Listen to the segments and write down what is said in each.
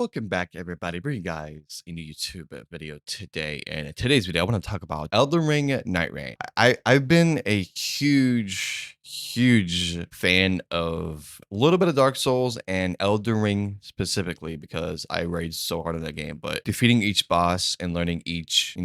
Welcome back, everybody. Bring you guys a new YouTube video today. And in today's video, I want to talk about Elden Ring Nightreign. I've been a huge fan of a little bit of Dark Souls and Elden Ring specifically because I raged so hard in that game. But defeating each boss and learning each,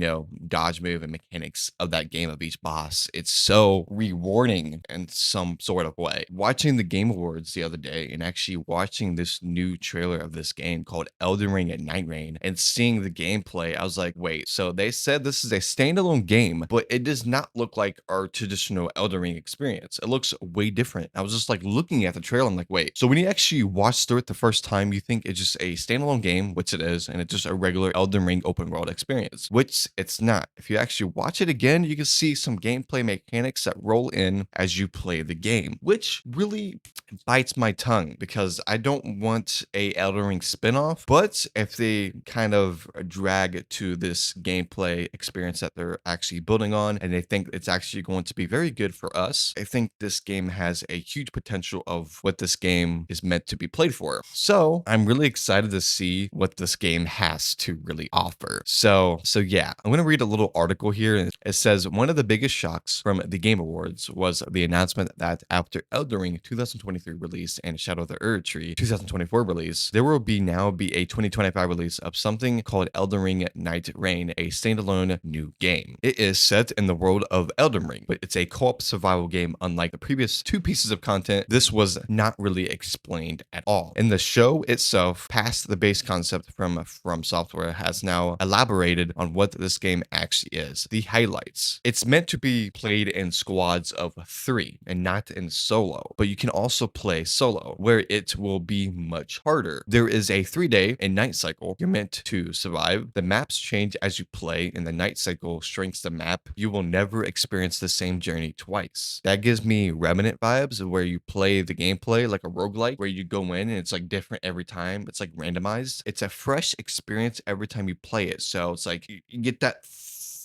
dodge move and mechanics of that game of each boss, it's so rewarding in some sort of way. Watching the Game Awards the other day and actually watching this new trailer of this game called Elden Ring at Nightreign and seeing the gameplay, I was like, wait, so they said this is a standalone game, but it does not look like our traditional Elden Ring experience. It looks way different. I was just like looking at the trailer, I'm like, wait, so when you actually watch through it the first time, you think it's just a standalone game, which it is, and it's just a regular Elden Ring open world experience, which it's not. If you actually watch it again, you can see some gameplay mechanics that roll in as you play the game, which really bites my tongue because I don't want a Elden Ring spinoff. But if they kind of drag to this gameplay experience that they're actually building on, and they think it's actually going to be very good for us, I think this game has a huge potential of what this game is meant to be played for. So I'm really excited to see what this game has to really offer. So yeah, I'm going to read a little article here. And it says one of the biggest shocks from the Game Awards was the announcement that after Elden Ring 2023 release and Shadow of the Erdtree 2024 release, there will now be a 2025 release of something called Elden Ring Nightreign, a standalone new game. It is set in the world of Elden Ring, but it's a co-op survival game. Unlike the previous two pieces of content, this was not really explained at all. In the show itself, past the base concept from Software has now elaborated on what this game actually is. The highlights. It's meant to be played in squads of 3 and not in solo, but you can also play solo, where it will be much harder. There is a 3-day and night cycle you're meant to survive. The maps change as you play, and the night cycle shrinks the map. You will never experience the same journey twice. That gives me Remnant vibes, where you play the gameplay like a roguelike, where you go in and it's like different every time. It's like randomized. It's a fresh experience every time you play it. So it's like you get that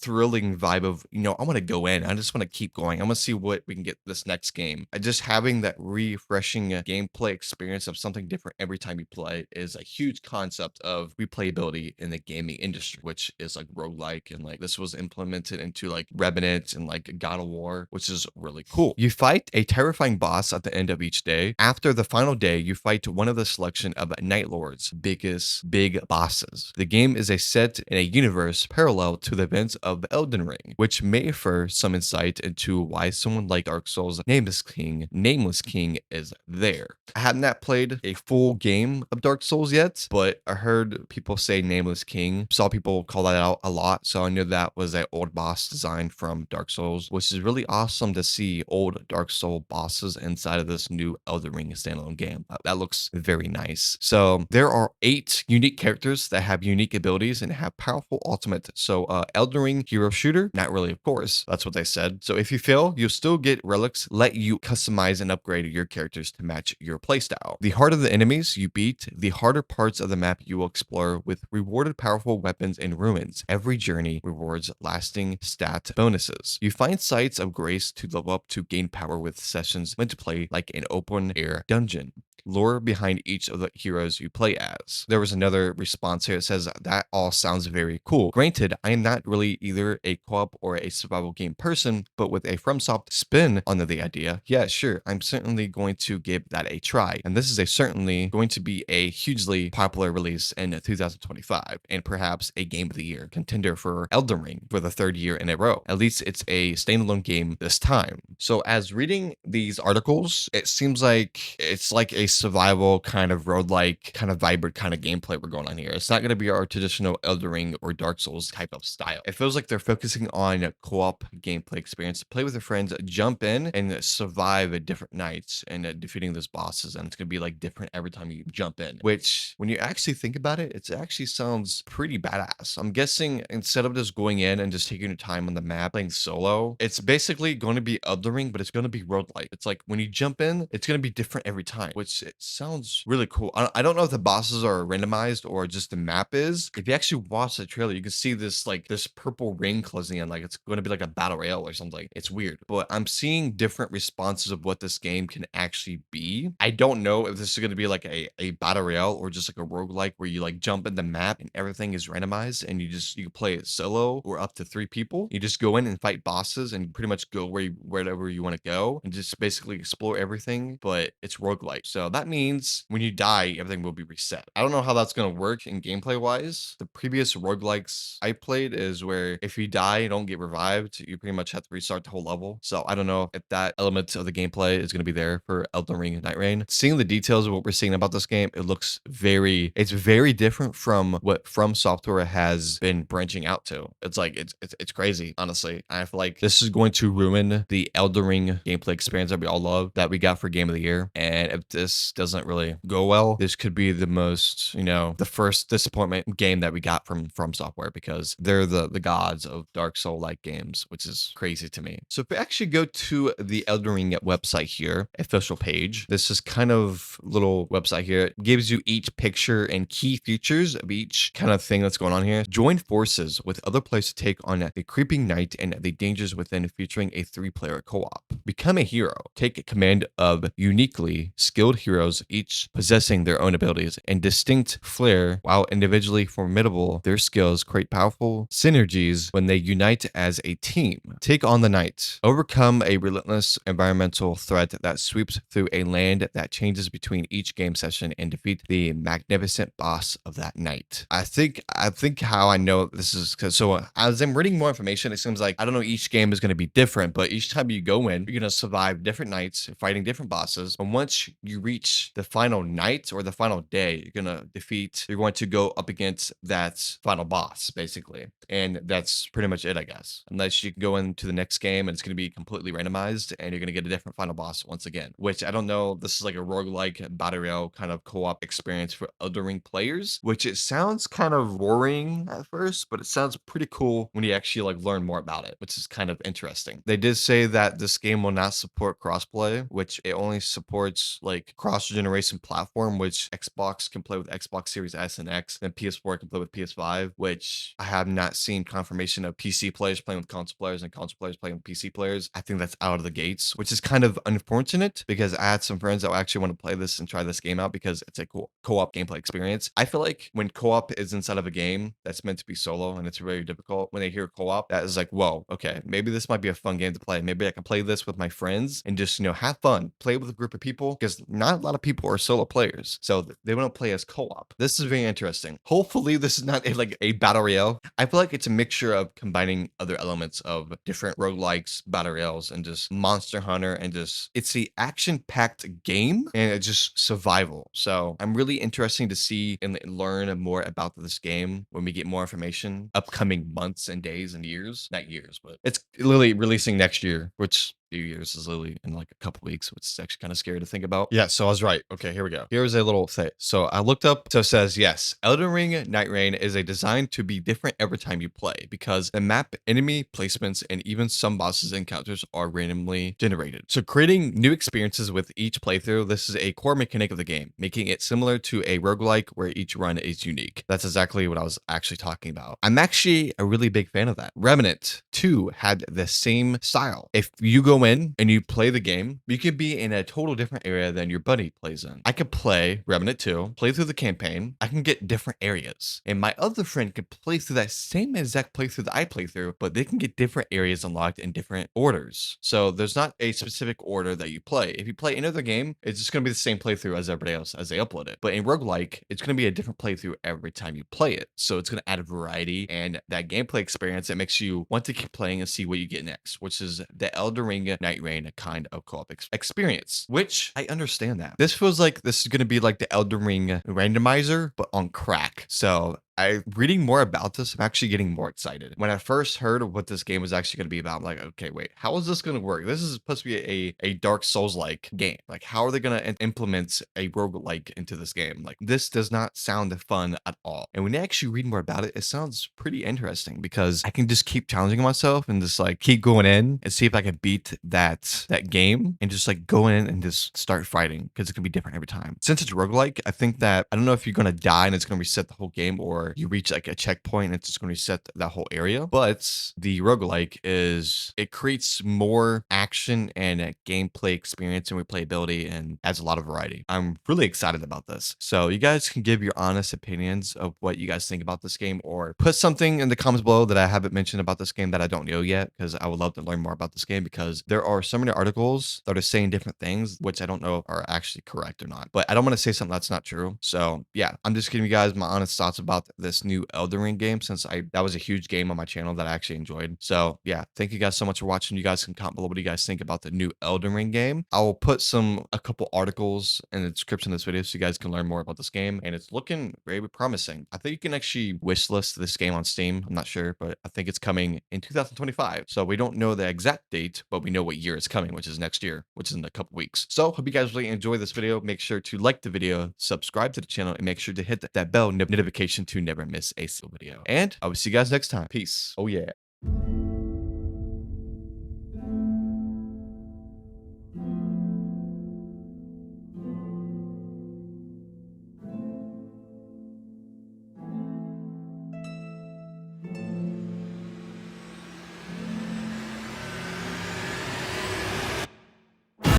thrilling vibe of, I want to go in. I just want to keep going. I want to see what we can get this next game. Just having that refreshing gameplay experience of something different every time you play is a huge concept of replayability in the gaming industry, which is like roguelike. And like this was implemented into like Revenant and like God of War, which is really cool. You fight a terrifying boss at the end of each day. After the final day, you fight one of the selection of Night Lord's biggest big bosses. The game is a set in a universe parallel to the events of Elden Ring, which may offer some insight into why someone like Dark Souls' Nameless King is there. I have not played a full game of Dark Souls yet, but I heard people say Nameless King. Saw people call that out a lot, so I knew that was an old boss design from Dark Souls, which is really awesome to see old Dark Soul bosses inside of this new Elden Ring standalone game. That looks very nice. So there are 8 unique characters that have unique abilities and have powerful ultimate. So Elden Ring hero shooter, not really, of course. That's what they said. So if you fail, you'll still get relics, let you customize and upgrade your characters to match your playstyle. The harder the enemies you beat, the harder parts of the map you will explore with rewarded powerful weapons and ruins. Every journey rewards lasting stat bonuses. You find sites of grace to level up to gain power with sessions meant to play like an open air dungeon. Lore behind each of the heroes you play as. There was another response here that says that all sounds very cool. Granted, I am not really either a co-op or a survival game person, but with a FromSoft spin on the idea, yeah, sure, I'm certainly going to give that a try. And this is certainly going to be a hugely popular release in 2025, and perhaps a Game of the Year contender for Elden Ring for the 3rd year in a row. At least it's a standalone game this time. So as reading these articles, it seems like it's like a survival kind of roguelike, kind of vibrant kind of gameplay we're going on here. It's not going to be our traditional Elden Ring or Dark Souls type of style. It feels like they're focusing on a co-op gameplay experience. Play with your friends, jump in and survive different nights and defeating those bosses. And it's going to be like different every time you jump in, which when you actually think about it, it actually sounds pretty badass. I'm guessing instead of just going in and just taking your time on the map playing solo, it's basically going to be Elden Ring, but it's going to be roguelike. It's like when you jump in, it's going to be different every time, which which it sounds really cool. I don't know if the bosses are randomized or just the map is. If you actually watch the trailer, you can see this like this purple ring closing in, like it's going to be like a battle royale or something. It's weird, but I'm seeing different responses of what this game can actually be. I don't know if this is going to be like a battle royale or just like a roguelike where you like jump in the map and everything is randomized and you can play it solo or up to 3 people. You just go in and fight bosses and pretty much go wherever you want to go and just basically explore everything, but it's roguelike. So that means when you die, everything will be reset. I don't know how that's going to work in gameplay wise. The previous roguelikes I played is where if you die, you don't get revived, you pretty much have to restart the whole level. So I don't know if that element of the gameplay is going to be there for Elden Ring and Nightreign. Seeing the details of what we're seeing about this game, it's very different from what From Software has been branching out to. It's like it's crazy, honestly. I feel like this is going to ruin the Elden Ring gameplay experience that we all love that we got for Game of the Year. And if this doesn't really go well, this could be the most, the first disappointment game that we got from Software, because they're the gods of Dark Soul like games, which is crazy to me. So if we actually go to the Elden Ring website here, official page, this is kind of little website here. It gives you each picture and key features of each kind of thing that's going on here. Join forces with other players to take on the creeping night and the dangers within, featuring a 3-player co-op. Become a hero. Take command of uniquely skilled heroes, each possessing their own abilities and distinct flair. While individually formidable, their skills create powerful synergies when they unite as a team. Take on the night. Overcome a relentless environmental threat that sweeps through a land that changes between each game session and defeat the magnificent boss of that night. I think how I know this is because as I'm reading more information, it seems like, I don't know, each game is going to be different, but each time you go in, you're going to survive different nights, fighting different bosses. And once you reach the final night or the final day, you're going to go up against that final boss, basically. And that's pretty much it, I guess. Unless you can go into the next game and it's going to be completely randomized and you're going to get a different final boss once again, which I don't know. This is like a roguelike battle royale kind of co-op experience for Elden Ring players, which it sounds kind of boring at first, but it sounds pretty cool when you actually like learn more about it, which is kind of interesting. They did say that this game will not support crossplay, which it only supports like cross-generation platform, which Xbox can play with Xbox Series S and X, and PS4 can play with PS5, which I have not seen confirmation of PC players playing with console players and console players playing with PC players. I think that's out of the gates, which is kind of unfortunate because I had some friends that actually want to play this and try this game out because it's a cool co-op gameplay experience. I feel like when co-op is inside of a game that's meant to be solo and it's very difficult, when they hear co-op, that is like, whoa, okay, maybe this might be a fun game to play. Maybe I can play this with my friends and just, have fun, play with a group of people, because not a lot of people are solo players. So they want to play as co-op. This is very interesting. Hopefully this is not like a battle royale. I feel like it's a mixture of combining other elements of different roguelikes, battle royales, and just Monster Hunter, and just, it's the action-packed game and it's just survival. So I'm really interested to see and learn more about this game when we get more information upcoming months and days and years. Not years, but it's literally releasing next year, which few years is literally in like a couple weeks, which is actually kind of scary to think about. Yeah, so I was right. Okay, here we go. Here's a little thing. So I looked up, so it says, yes, Elden Ring Nightreign is designed to be different every time you play because the map, enemy placements, and even some bosses encounters are randomly generated. So creating new experiences with each playthrough, this is a core mechanic of the game, making it similar to a roguelike where each run is unique. That's exactly what I was actually talking about. I'm actually a really big fan of that. Remnant 2 had the same style. If you go in and you play the game, you could be in a total different area than your buddy plays in. I could play Remnant 2, play through the campaign. I can get different areas. And my other friend could play through that same exact playthrough that I play through, but they can get different areas unlocked in different orders. So there's not a specific order that you play. If you play another game, it's just going to be the same playthrough as everybody else as they upload it. But in roguelike, it's going to be a different playthrough every time you play it. So it's going to add variety and that gameplay experience that makes you want to keep playing and see what you get next, which is the Elden Ring Nightreign kind of co-op experience, which I understand that. This feels like this is going to be like the Elden Ring randomizer, but on crack. So I reading more about this, I'm actually getting more excited. When I first heard of what this game was actually going to be about, I'm like, okay, wait, how is this going to work? This is supposed to be a Dark Souls like game. Like, how are they going to implement a roguelike into this game? Like, this does not sound fun at all. And when you actually read more about it, it sounds pretty interesting because I can just keep challenging myself and just like keep going in and see if I can beat that game and just like go in and just start fighting because it can be different every time. Since it's roguelike, I think that I don't know if you're gonna die and it's gonna reset the whole game or you reach like a checkpoint and it's just gonna reset that whole area. But the roguelike is it creates more action and a gameplay experience and replayability and adds a lot of variety. I'm really excited about this. So you guys can give your honest opinions of what you guys think about this game or put something in the comments below that I haven't mentioned about this game that I don't know yet because I would love to learn more about this game because there are so many articles that are saying different things which I don't know are actually correct or not. But I don't want to say something that's not true. So yeah, I'm just giving you guys my honest thoughts about this new Elden Ring game since that was a huge game on my channel that I actually enjoyed. So yeah, thank you guys so much for watching. You guys can comment below what do you guys think about the new Elden Ring game. I will put a couple articles in the description of this video so you guys can learn more about this game and it's looking very promising. I think you can actually wishlist this game on Steam. I'm not sure, but I think it's coming in 2025. So we don't know the exact date, but we know what year it's coming, which is next year, which is in a couple weeks. So hope you guys really enjoy this video. Make sure to like the video, subscribe to the channel, and make sure to hit that bell notification to never miss a single video. And I will see you guys next time. Peace. Oh yeah.